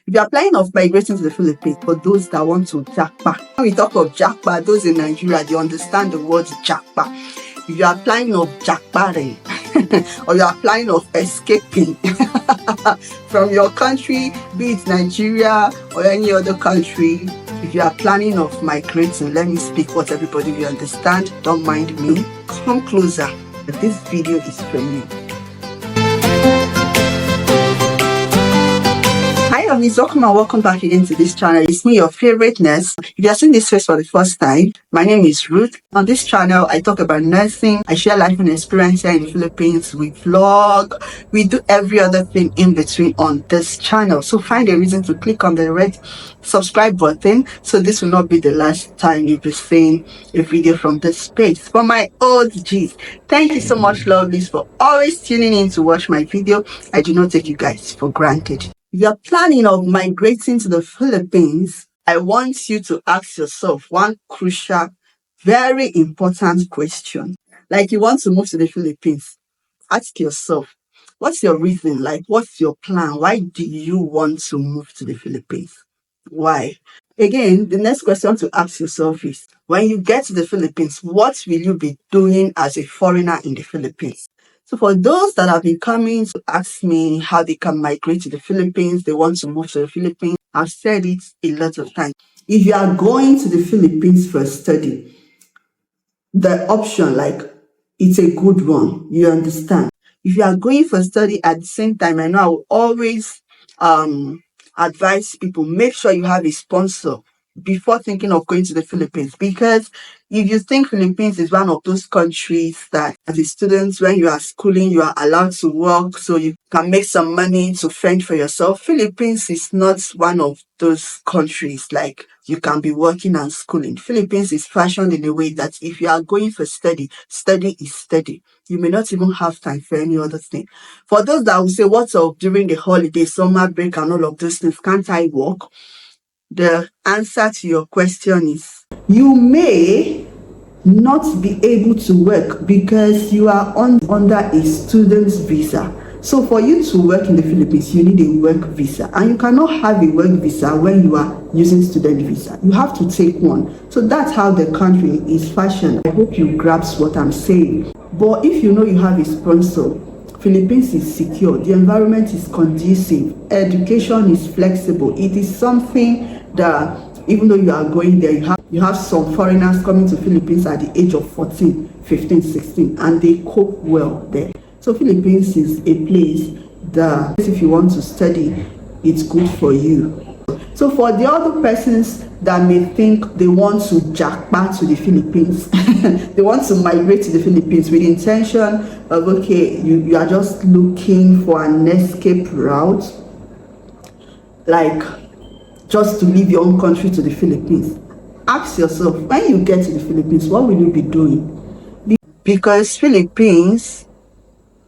If you are planning of migrating to the Philippines, for those that want to jackpot, when we talk of jackpot, those in Nigeria, they understand the word jackpot. If you are planning of jackpotting, or you are planning of escaping from your country, be it Nigeria or any other country, if you are planning of migrating, let me speak what everybody will understand. Don't mind me. Come closer. This video is for you. Hi, lovelies, welcome and welcome back again to this channel. It's me, your favorite nurse. If you are seeing this face for the first time, my name is Ruth. On this channel, I talk about nursing. I share life and experience here in the Philippines. We vlog. We do every other thing in between on this channel. So find a reason to click on the red subscribe button, so this will not be the last time you'll be seeing a video from this space. For my OGs, thank you so much, lovelies, for always tuning in to watch my video. I do not take you guys for granted. If you're planning of migrating to the Philippines, I want you to ask yourself one crucial, very important question. Like, you want to move to the Philippines, ask yourself, what's your reason? Like, what's your plan? Why do you want to move to the Philippines? Why? Again, the next question to ask yourself is, when you get to the Philippines, what will you be doing as a foreigner in the Philippines? So for those that have been coming to ask me how they can migrate to the Philippines, they want to move to the Philippines, I've said it a lot of times. If you are going to the Philippines for study, the option, like, it's a good one, you understand. If you are going for study at the same time, I know I will always advise people, make sure you have a sponsor before thinking of going to the Philippines, because if you think Philippines is one of those countries that as a student, when you are schooling, you are allowed to work so you can make some money to fend for yourself, Philippines is not one of those countries like you can be working and schooling. Philippines is fashioned in a way that if you are going for study, study is study. You may not even have time for any other thing. For those that will say, what's up during the holiday, summer break and all of those things, can't I work? The answer to your question is, you may not be able to work because you are under a student's visa. So for you to work in the Philippines, you need a work visa, and you cannot have a work visa when you are using student visa. You have to take one. So that's how the country is fashioned. I hope you grasp what I'm saying. But if you know you have a sponsor, Philippines is secure, the environment is conducive, education is flexible. It is something that even though you are going there, you have some foreigners coming to Philippines at the age of 14, 15, 16, and they cope well there. So Philippines is a place that if you want to study, it's good for you. So for the other persons that may think they want to jackpot to the Philippines, they want to migrate to the Philippines with the intention of, okay, you are just looking for an escape route, like just to leave your own country to the Philippines. Ask yourself, when you get to the Philippines, what will you be doing? Because Philippines,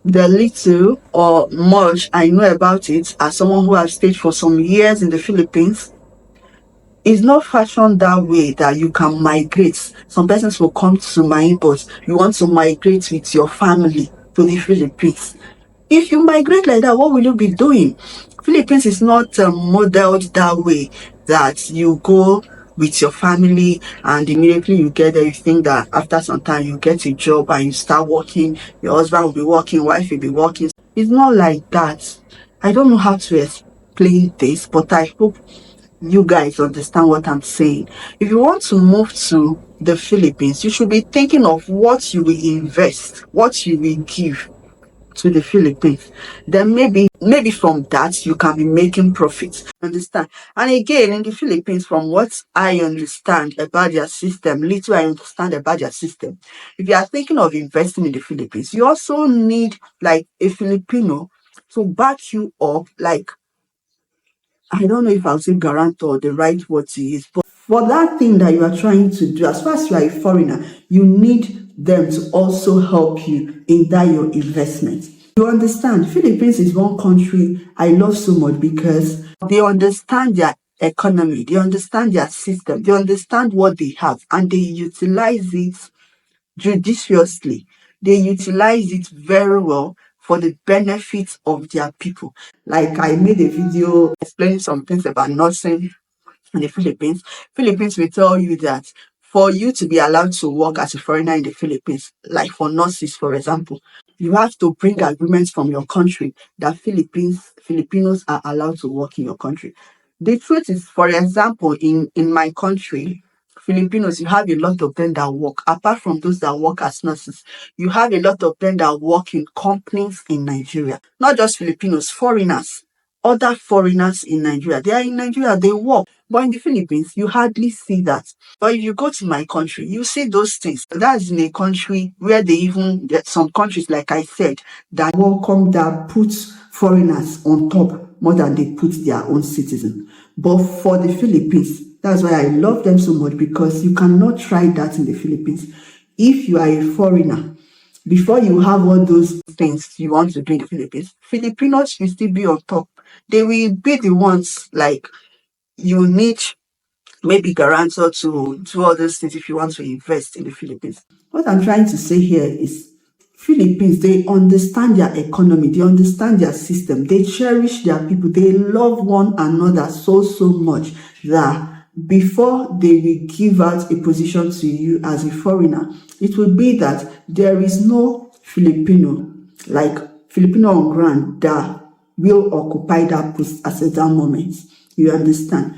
the little or much I know about it as someone who has stayed for some years in the Philippines, is not fashioned that way that you can migrate. Some persons will come to my inbox, you want to migrate with your family to the Philippines. If you migrate like that, what will you be doing? Philippines is not modeled that way, that you go with your family and immediately you get there, you think that after some time you get a job and you start working, your husband will be working, wife will be working. It's not like that. I don't know how to explain this, but I hope you guys understand what I'm saying. If you want to move to the Philippines, you should be thinking of what you will invest, what you will give to the Philippines. Then maybe from that you can be making profits. Understand? And again, in the Philippines, from what I understand about their system, little I understand about their system, if you are thinking of investing in the Philippines, you also need like a Filipino to back you up. Like, I don't know if I'll say guarantor the right word to use, but for that thing that you are trying to do, as far as you are a foreigner, you need them to also help you in that your investment. You understand, Philippines is one country I love so much because they understand their economy, they understand their system, they understand what they have, and they utilize it judiciously. They utilize it very well for the benefits of their people. Like I made a video explaining some things about nursing in the Philippines. Philippines will tell you that for you to be allowed to work as a foreigner in the Philippines, like for nurses, for example, you have to bring agreements from your country that Filipinos are allowed to work in your country. The truth is, for example, in my country, Filipinos, you have a lot of them that work. Apart from those that work as nurses, you have a lot of them that work in companies in Nigeria. Not just Filipinos, foreigners, other foreigners in Nigeria. They are in Nigeria, they work. But in the Philippines, you hardly see that. But if you go to my country, you see those things. That's in a country where some countries, like I said, that welcome, that put foreigners on top more than they put their own citizens. But for the Philippines, that's why I love them so much, because you cannot try that in the Philippines. If you are a foreigner, before you have all those things you want to do in the Philippines, Filipinos will still be on top. They will be the ones, like, you need maybe guarantor to do all those things if you want to invest in the Philippines. What I'm trying to say here is Philippines, they understand their economy, they understand their system, they cherish their people, they love one another so much that before they will give out a position to you as a foreigner, it will be that there is no Filipino, like Filipino on ground, that will occupy that post at that moment. You understand?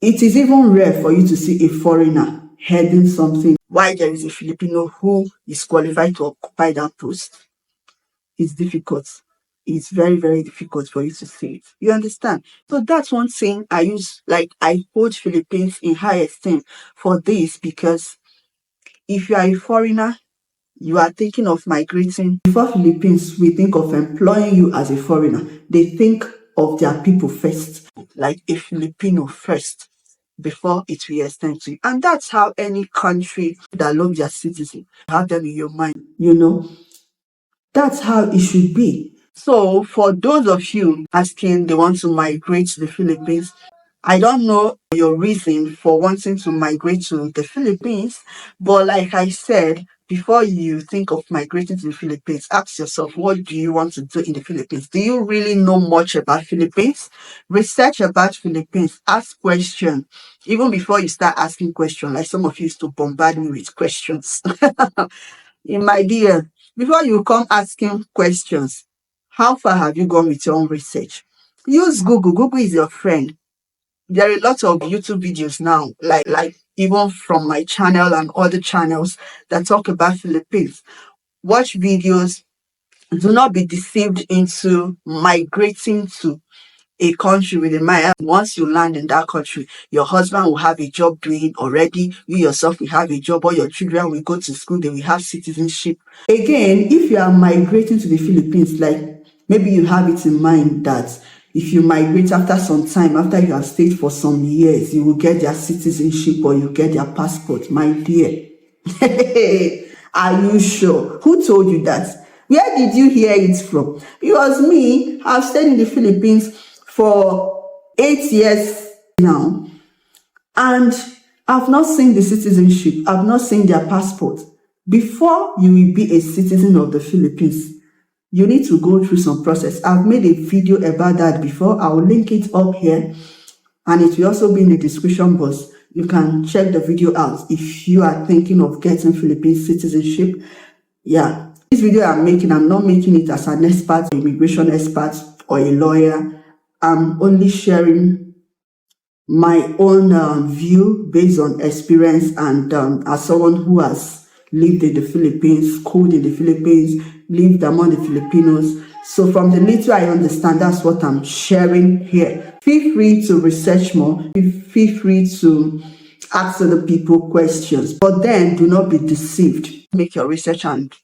It is even rare for you to see a foreigner heading something while there is a Filipino who is qualified to occupy that post. It's difficult. It's very, very difficult for you to see it. You understand? So that's one thing I hold Philippines in high esteem for this, because if you are a foreigner, you are thinking of migrating. Before Philippines, we think of employing you as a foreigner. They think of their people first, like a Filipino first, before it will extend to you. And that's how any country that loves their citizens, have them in your mind, That's how it should be. So for those of you asking they want to migrate to the Philippines, I don't know your reason for wanting to migrate to the Philippines, but like I said, before you think of migrating to the Philippines, ask yourself, what do you want to do in the Philippines? Do you really know much about Philippines? Research about Philippines, ask questions. Even before you start asking questions, like some of you used to bombard me with questions. In my dear, before you come asking questions, how far have you gone with your own research? Use Google. Google is your friend. There are a lot of YouTube videos now, like even from my channel and other channels that talk about Philippines. Watch videos. Do not be deceived into migrating to a country with a mind. Once you land in that country, your husband will have a job doing already. You yourself will have a job. All your children will go to school. They will have citizenship. Again, if you are migrating to the Philippines, like maybe you have it in mind that if you migrate after some time, after you have stayed for some years, you will get their citizenship or you get their passport. My dear, are you sure? Who told you that? Where did you hear it from? Because me, I've stayed in the Philippines for 8 years now, and I've not seen the citizenship. I've not seen their passport. Before you will be a citizen of the Philippines, you need to go through some process. I've made a video about that before. I'll link it up here, and it will also be in the description box. You can check the video out if you are thinking of getting Philippine citizenship. Yeah, this video I'm not making it as an expert, immigration expert, or a lawyer. I'm only sharing my own view based on experience, and as someone who has lived in the Philippines, schooled in the Philippines, lived among the Filipinos. So from the little I understand, that's what I'm sharing here. Feel free to research more. Feel free to ask other people questions, but then do not be deceived. Make your research and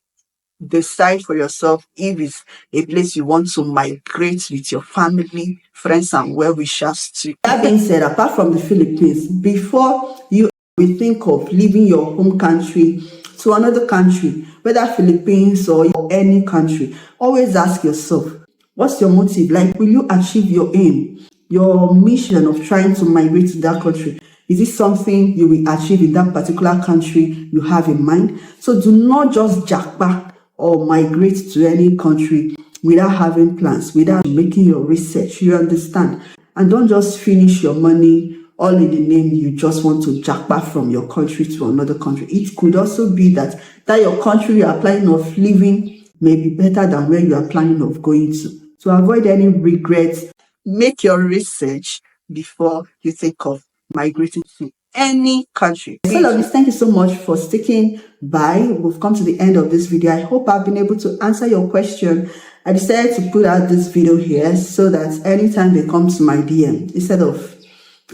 decide for yourself if it's a place you want to migrate with your family, friends, and well-wishers to. That being said, apart from the Philippines, before you will think of leaving your home country to another country, whether Philippines or any country, always ask yourself, what's your motive? Like, will you achieve your aim, your mission of trying to migrate to that country? Is it something you will achieve in that particular country you have in mind? So do not just jackpot or migrate to any country without having plans, without making your research. You understand? And don't just finish your money all in the name you just want to jackpot from your country to another country. It could also be that your country you are planning of living may be better than where you are planning of going to. To avoid any regrets, make your research before you think of migrating to any country. So lovelies, thank you so much for sticking by. We've come to the end of this video. I hope I've been able to answer your question. I decided to put out this video here so that anytime they come to my DM, instead of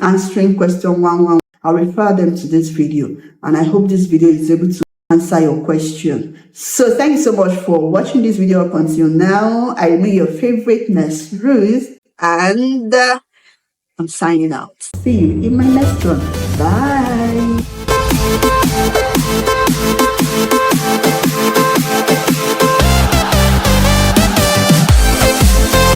answering question 1, I'll refer them to this video. And I hope this video is able to answer your question. So thank you so much for watching this video up until now. I remain your favorite nurse, Ruth, and I'm signing out. See you in my next one. Bye.